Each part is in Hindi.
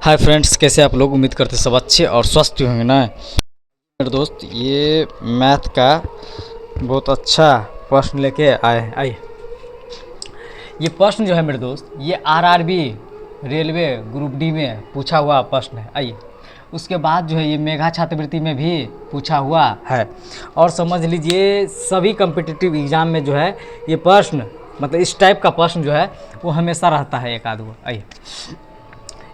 हाय फ्रेंड्स, कैसे आप लोग? उम्मीद करते सब अच्छे और स्वस्थ होंगे ना। मेरे दोस्त ये मैथ का बहुत अच्छा प्रश्न लेके आए। आइए, ये प्रश्न जो है मेरे दोस्त, ये आरआरबी रेलवे ग्रुप डी में पूछा हुआ प्रश्न है। आइए, उसके बाद जो है ये मेधा छात्रवृत्ति में भी पूछा हुआ है। और समझ लीजिए सभी कम्पिटिटिव एग्ज़ाम में जो है ये प्रश्न, मतलब इस टाइप का प्रश्न जो है वो हमेशा रहता है एक आध गो। आइए,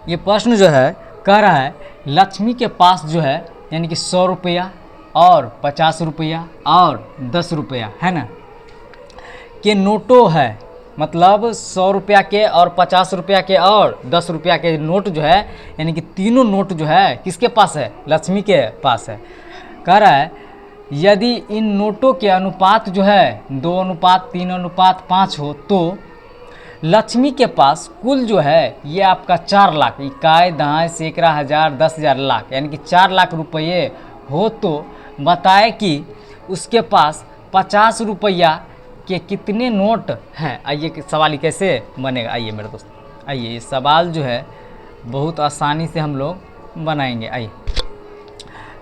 ये प्रश्न जो है कह रहा है लक्ष्मी के पास जो है यानी कि 100 रुपया और 50 रुपया और 10 रुपया है ना के नोटों है। मतलब 100 रुपया के और 50 रुपया के और 10 रुपया के नोट जो है यानी कि तीनों नोट जो है किसके पास है? लक्ष्मी के पास है। कह रहा है यदि इन नोटों के अनुपात जो है 2:3:5 हो तो लक्ष्मी के पास कुल जो है ये आपका 4 लाख, इकाई दहाई सैकड़ा हज़ार 10,000 लाख यानी कि 4 लाख रुपये हो तो बताए कि उसके पास 50 रुपया के कितने नोट हैं। आइए सवाल कैसे बनेगा। आइए मेरे दोस्त, आइए ये सवाल जो है बहुत आसानी से हम लोग बनाएंगे। आइए,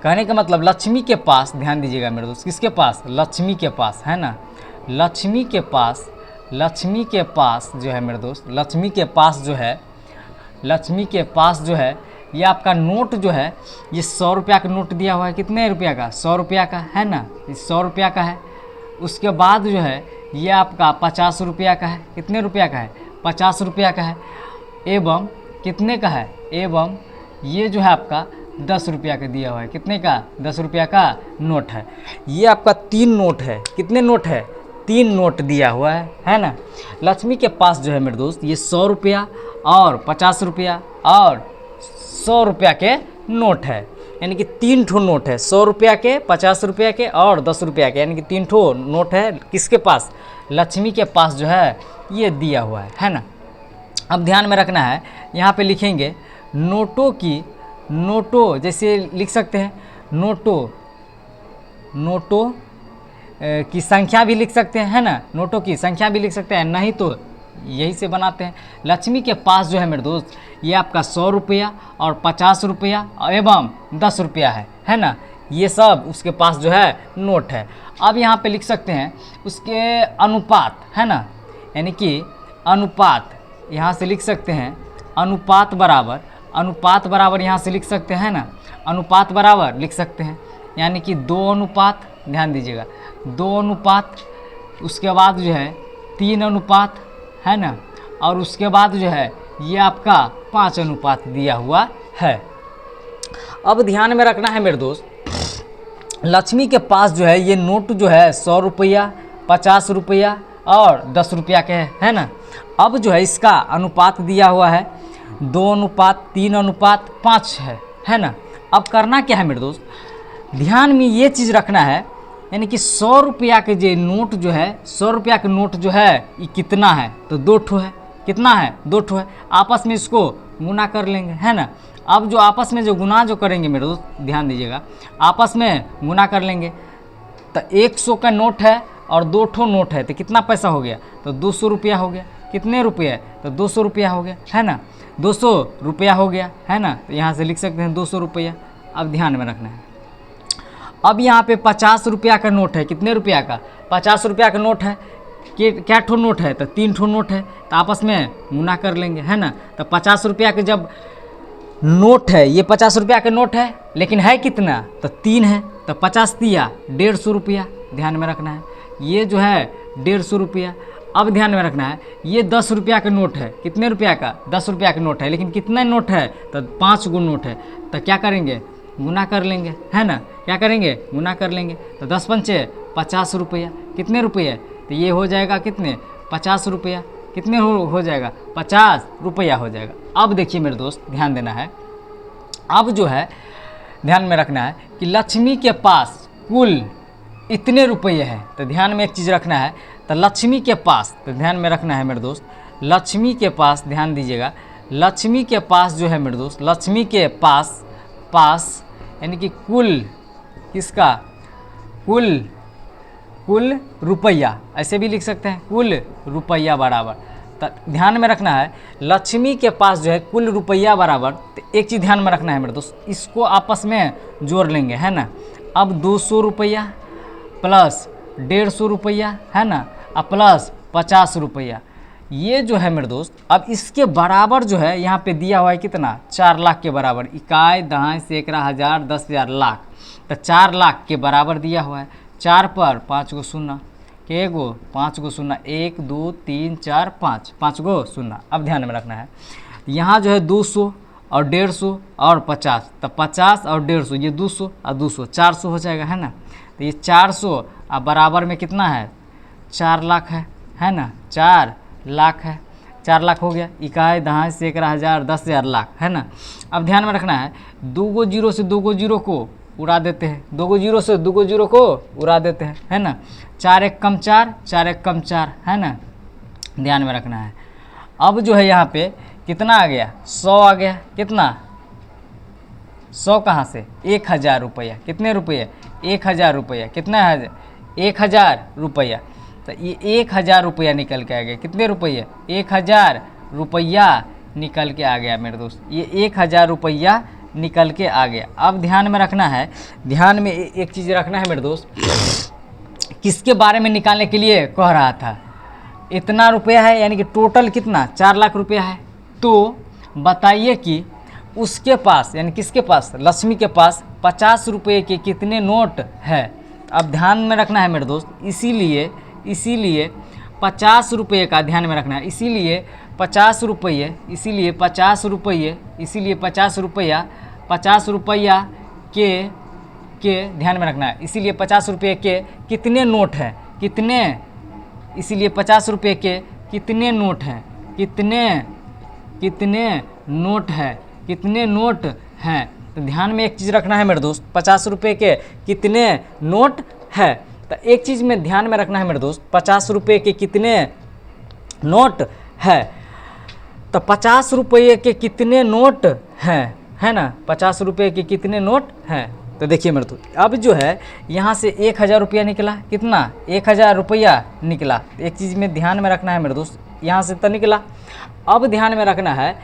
कहने का मतलब लक्ष्मी के पास, ध्यान दीजिएगा मेरे दोस्त, किसके पास? लक्ष्मी के पास है ना। लक्ष्मी के पास जो है मेरे दोस्त, लक्ष्मी के पास जो है ये आपका नोट जो है ये 100 रुपया का नोट दिया हुआ है। कितने रुपया का? 100 रुपया का है ना, ये 100 रुपया का है। उसके बाद जो है ये आपका 50 रुपया का है। कितने रुपया का है? 50 रुपया का है। एवं कितने का है? एवं ये जो है आपका 10 रुपया का दिया हुआ है। कितने का? 10 रुपया का नोट है। ये आपका 3 नोट है। कितने नोट है? 3 नोट दिया हुआ है ना। लक्ष्मी के पास जो है मेरे दोस्त ये 100 रुपया और 50 रुपया और 100 रुपया के नोट है, यानी कि 3 ठो नोट है। 100 रुपया के, 50 रुपया के और 10 रुपया के, यानी कि 3 ठो नोट है। किसके पास? लक्ष्मी के पास जो है ये दिया हुआ है ना। अब ध्यान में रखना है, यहाँ पे लिखेंगे नोटों जैसे लिख सकते हैं नोटों की संख्या भी लिख सकते हैं है ना। नोटों की संख्या भी लिख सकते हैं, नहीं तो यही से बनाते हैं। लक्ष्मी के पास जो है मेरे दोस्त ये आपका 100 रुपया और 50 रुपया एवं 10 रुपया है ना। ये सब उसके पास जो है नोट है। अब यहाँ पे लिख सकते हैं उसके अनुपात है ना, यानी कि अनुपात यहाँ से लिख सकते हैं। अनुपात बराबर यहाँ से लिख सकते हैं ना। अनुपात बराबर लिख सकते हैं, यानी कि 2 अनुपात, ध्यान दीजिएगा 2 अनुपात, उसके बाद जो है 3 अनुपात है ना, और उसके बाद जो है ये आपका 5 अनुपात दिया हुआ है। अब ध्यान में रखना है मेरे दोस्त, लक्ष्मी के पास जो है ये नोट जो है 100 रुपया, 50 रुपया और 10 रुपया के है ना। अब जो है इसका अनुपात दिया हुआ है 2:3:5 है ना। अब करना क्या है मेरे दोस्त, ध्यान में ये चीज़ रखना है, यानी कि 100 रुपया के जो नोट जो है 100 रुपया के नोट जो है ये कितना है? तो 2 ठो है। कितना है? 2 ठो है। आपस में इसको गुना कर लेंगे है ना। अब जो आपस में जो गुना जो करेंगे मेरे दोस्त, ध्यान दीजिएगा, आपस में गुना कर लेंगे तो 100 का नोट है और 2 ठो नोट है तो कितना पैसा हो गया? तो 200 रुपया हो गया। कितने रुपये? तो 200 रुपया हो गया है ना। 200 रुपया हो गया है ना, तो यहाँ से लिख सकते हैं 200 रुपया। अब ध्यान में रखना है, अब यहाँ पे 50 रुपया का नोट है। कितने रुपया का? 50 रुपया का नोट है। क्या ठो नोट है? तो 3 ठो नोट है, तो आपस में गुना कर लेंगे है ना। तो 50 रुपया के जब नोट है, ये 50 रुपया का नोट है, लेकिन है कितना? तो 3 है, तो 50 दिया 150 रुपया। ध्यान में रखना है, ये जो है 150 रुपया। अब ध्यान में रखना है, ये 10 रुपया का नोट है। कितने रुपया का? 10 रुपया का नोट है, लेकिन कितना नोट है? तो 5 गो नोट है। तो क्या करेंगे? गुना कर लेंगे है ना। क्या करेंगे? गुना कर लेंगे। तो 10 पंचे 50 रुपया। कितने रुपये? तो ये हो जाएगा कितने? 50 रुपया। कितने हो जाएगा? 50 रुपया हो जाएगा। अब देखिए मेरे दोस्त, ध्यान देना है, अब जो है ध्यान में रखना है कि लक्ष्मी के पास कुल इतने रुपये हैं। तो ध्यान में एक चीज़ रखना है, तो लक्ष्मी के पास, तो ध्यान में रखना है मेरे दोस्त, लक्ष्मी के पास, ध्यान दीजिएगा, लक्ष्मी के पास जो है मेरे दोस्त, लक्ष्मी के पास यानी कि कुल किसका? कुल रुपया, ऐसे भी लिख सकते हैं, कुल रुपया बराबर तो ध्यान में रखना है लक्ष्मी के पास जो है कुल रुपया बराबर, तो एक चीज़ ध्यान में रखना है मेरे दोस्त, इसको आपस में जोड़ लेंगे, है ना। अब 200 रुपया प्लस 150 रुपया, है ना, अब प्लस 50 रुपया, ये जो है मेरे दोस्त अब इसके बराबर जो है यहाँ पे दिया हुआ है कितना, 4 लाख के बराबर, इकाई दहाई सैकड़ा हज़ार 10,000 लाख, तो 4 लाख के बराबर दिया हुआ है। 4 पर 5 गो शून्य, के गो 5 गो शून्य, 1 2 3 4 5, 5 गो शून्य। अब ध्यान में रखना है यहाँ जो है 200 और 150 और 50, तो 50 और 150 ये 200 और 200 400 हो जाएगा, है ना। तो ये 400 अब बराबर में कितना है, 4 लाख है ना, 4 लाख है, 4 लाख हो गया, इकाई दहाई सैकड़ा हज़ार 10,000 लाख, है ना। अब ध्यान में रखना है 2 गो जीरो से 2 गो जीरो को उड़ा देते हैं, 2 गो जीरो से 2 गो जीरो को उड़ा देते हैं, है ना। 4 एक कम 4, 4 एक कम 4, है ना, ध्यान में रखना है। अब जो है यहाँ पे कितना आ गया, 100 आ गया, कितना 100 कहाँ से, 1,000 रुपया, कितने रुपये, 1,000 रुपया, कितना है 1,000 रुपया, तो ये 1,000 रुपया निकल के आ गया, कितने रुपये, 1,000 रुपया निकल के आ गया मेरे दोस्त, ये 1,000 रुपया निकल के आ गया। अब ध्यान में रखना है, ध्यान में एक चीज़ रखना है मेरे दोस्त, किसके बारे में निकालने के लिए कह रहा था, इतना रुपया है यानी कि टोटल कितना 4 लाख रुपया है, तो बताइए कि उसके पास यानी किसके पास, लक्ष्मी के पास 50 रुपये के कितने नोट है। अब ध्यान में रखना है मेरे दोस्त, इसीलिए 50 रुपये का ध्यान में रखना है, इसीलिए 50 रुपये, इसीलिए 50 रुपये, इसीलिए 50 रुपया, 50 रुपया के ध्यान में रखना है, इसीलिए 50 रुपये के कितने नोट हैं, कितने, इसीलिए 50 रुपये के कितने नोट हैं, कितने नोट हैं, कितने नोट हैं। तो ध्यान में एक चीज़ रखना है मेरे दोस्त, 50 रुपये के कितने नोट है, तो एक चीज़ में ध्यान में रखना है मेरे दोस्त, 50 रुपये के कितने नोट है, तो 50 रुपये के कितने नोट हैं, है ना, 50 रुपये के कितने नोट हैं। तो देखिए मेरे दोस्त अब जो है यहाँ से 1,000 रुपया निकला, कितना 1,000 रुपया निकला, एक चीज़ में ध्यान में रखना है मेरे दोस्त, यहाँ से तो निकला। अब ध्यान में रखना है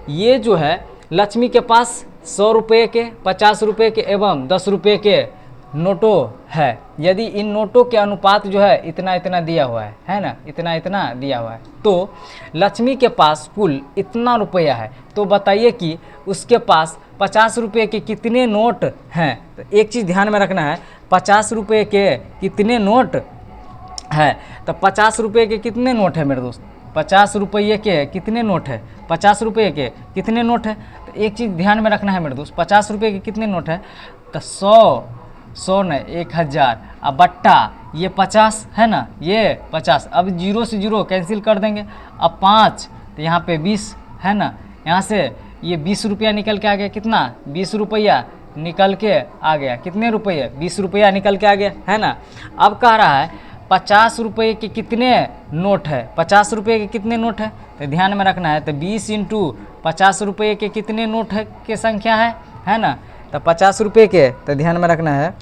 ये जो है लक्ष्मी के पास 100 रुपये के, 50 रुपये के एवं 10 रुपये के नोटों है, यदि इन नोटों के अनुपात जो है इतना इतना दिया हुआ है ना, इतना इतना दिया हुआ है, तो लक्ष्मी के पास कुल इतना रुपया है, तो बताइए कि उसके पास 50 रुपये के कितने नोट हैं। तो एक चीज़ ध्यान में रखना है, 50 रुपये के कितने नोट है, तो 50 रुपये के कितने नोट है मेरे दोस्त, 50 रुपये के कितने नोट है, 50 रुपये के कितने नोट है। तो एक चीज़ ध्यान में रखना है मेरे दोस्त, 50 रुपये के कितने नोट है, तो 100 न 1,000, अब बट्टा ये 50 है ना, ये 50, अब 0 से 0 कैंसिल कर देंगे, अब 5 तो यहाँ पे 20 है ना, यहाँ से ये 20 रुपया निकल के आ गया, कितना 20 रुपया निकल के आ गया, कितने रुपये 20 रुपया निकल के आ गया, है ना। अब कह रहा है 50 रुपये के कितने नोट है, 50 रुपये के कितने नोट है, तो ध्यान में रखना है, तो 20 × 50 रुपये के कितने नोट है के संख्या है ना, तो 50 रुपये के, तो ध्यान में रखना है,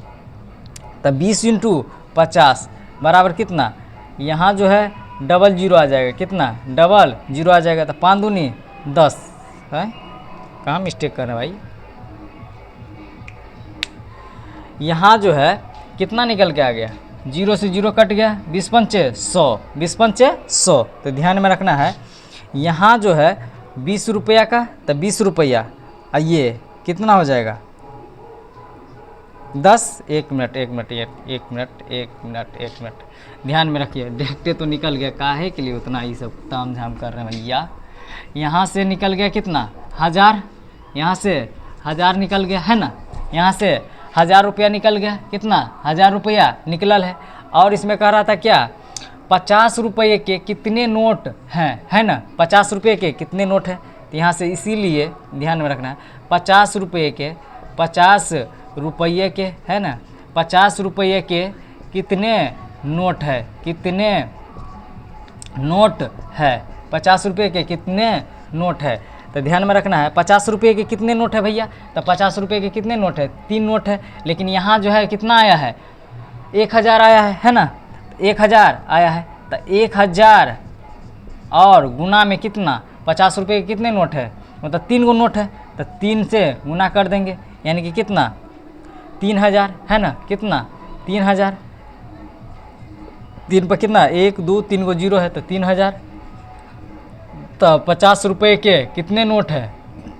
तो 20 × 50 बराबर कितना, यहाँ जो है डबल जीरो आ जाएगा, कितना डबल जीरो आ जाएगा, तो 5 दूनी 10 है, कहाँ मिस्टेक कर रहे हैं भाई, यहाँ जो है कितना निकल के आ गया, 0 से 0 कट गया, 20 पंचे 100, 20 पंचे 100, तो ध्यान में रखना है यहाँ जो है 20 रुपया का, तो 20 रुपया, ये कितना हो जाएगा 10, 1 minute 1 minute 1 minute 1 minute 1 minute, ध्यान में रखिए, देखते तो निकल गया, काहे के लिए उतना ये सब ताम झाम कर रहे हैं भैया। यहाँ से निकल गया कितना 1000, यहाँ से 1000 निकल गया है ना, यहाँ से 1000 रुपया निकल गया, कितना 1000 रुपया निकलल है, और इसमें कह रहा था क्या 50 रुपये के कितने नोट हैं, है ना, 50 रुपये के कितने नोट हैं, तो यहाँ से इसीलिए ध्यान में रखना है 50 रुपये के, 50 रुपये के, है ना, 50 रुपये के कितने नोट है, कितने नोट है, 50 रुपये के कितने नोट है, तो ध्यान में रखना है 50 रुपये के कितने नोट है भैया, तो 50 रुपये के कितने नोट है, 3 नोट है, लेकिन यहाँ जो है कितना आया है 1000 आया है ना, 1000 आया है, तो 1000 और गुना में कितना, 50 रुपये के कितने नोट है, मतलब 3 गो नोट है, तो 3 से गुना कर देंगे, यानी कि कितना 3000 है ना, कितना 3000, 3 पर कितना 1 2 3 गो जीरो है तो 3000। तो 50 रुपये के कितने नोट है,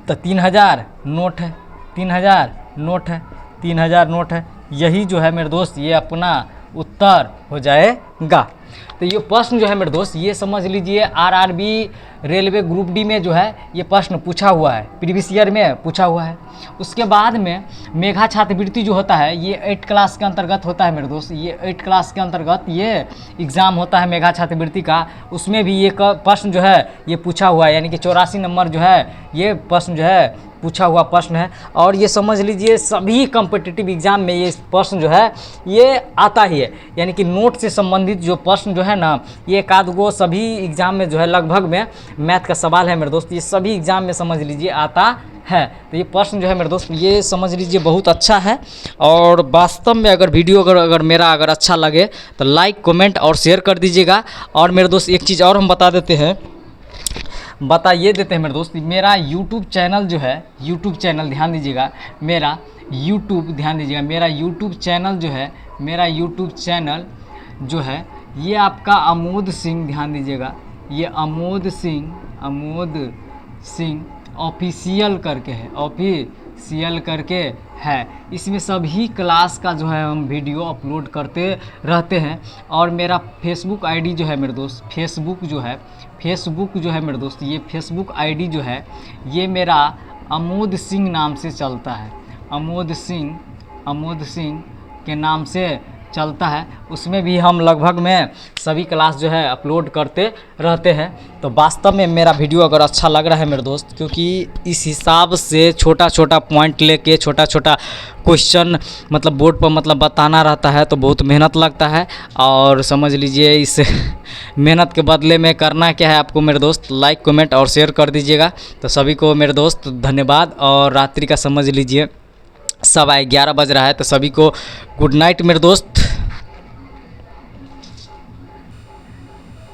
तो 3000 नोट है, 3000 नोट है, 3000 नोट है। यही जो है मेरे दोस्त ये अपना उत्तर हो जाएगा। तो ये प्रश्न जो है मेरे दोस्त ये समझ लीजिए आरआरबी रेलवे ग्रुप डी में जो है ये प्रश्न पूछा हुआ है, प्रीवियस ईयर में पूछा हुआ है। उसके बाद में मेघा छात्रवृत्ति जो होता है ये 8 क्लास के अंतर्गत होता है मेरे दोस्त, ये 8 क्लास के अंतर्गत ये एग्ज़ाम होता है मेघा छात्रवृत्ति का। उसमें भी ये प्रश्न जो है ये पूछा हुआ है, यानी कि 84 नंबर जो है ये प्रश्न जो है पूछा हुआ प्रश्न है। और ये समझ लीजिए सभी कॉम्पिटिटिव एग्ज़ाम में ये प्रश्न जो है ये आता ही है, यानी कि नोट से संबंधित जो प्रश्न जो है ना ये एक आध गो सभी एग्ज़ाम में जो है लगभग में मैथ का सवाल है मेरे दोस्त, ये सभी एग्ज़ाम में समझ लीजिए आता है। तो ये प्रश्न जो है मेरे दोस्त ये समझ लीजिए बहुत अच्छा है। और वास्तव में अगर वीडियो अगर मेरा अच्छा लगे तो लाइक कमेंट और शेयर कर दीजिएगा। और मेरे दोस्त एक चीज़ और हम बता देते हैं मेरे दोस्त, मेरा यूट्यूब चैनल जो है, यूट्यूब चैनल ध्यान दीजिएगा, मेरा यूट्यूब चैनल जो है, मेरा यूट्यूब चैनल जो है ये आपका अमोद सिंह, ध्यान दीजिएगा, ये अमोद सिंह ऑफिशियल करके है, ऑफिशियल करके है। इसमें सभी क्लास का जो है हम वीडियो अपलोड करते रहते हैं। और मेरा फेसबुक आईडी जो है मेरे दोस्त, फेसबुक जो है मेरे दोस्त, ये फेसबुक आईडी जो है ये मेरा अमोद सिंह नाम से चलता है, अमोद सिंह के नाम से चलता है। उसमें भी हम लगभग में सभी क्लास जो है अपलोड करते रहते हैं। तो वास्तव में मेरा वीडियो अगर अच्छा लग रहा है मेरे दोस्त, क्योंकि इस हिसाब से छोटा छोटा पॉइंट लेके छोटा छोटा क्वेश्चन मतलब बोर्ड पर मतलब बताना रहता है तो बहुत मेहनत लगता है। और समझ लीजिए इस मेहनत के बदले में करना क्या है आपको मेरे दोस्त, लाइक कमेंट और शेयर कर दीजिएगा। तो सभी को मेरे दोस्त धन्यवाद। और रात्रि का समझ लीजिए 11:15 बज रहा है, तो सभी को गुड नाइट मेरे दोस्त।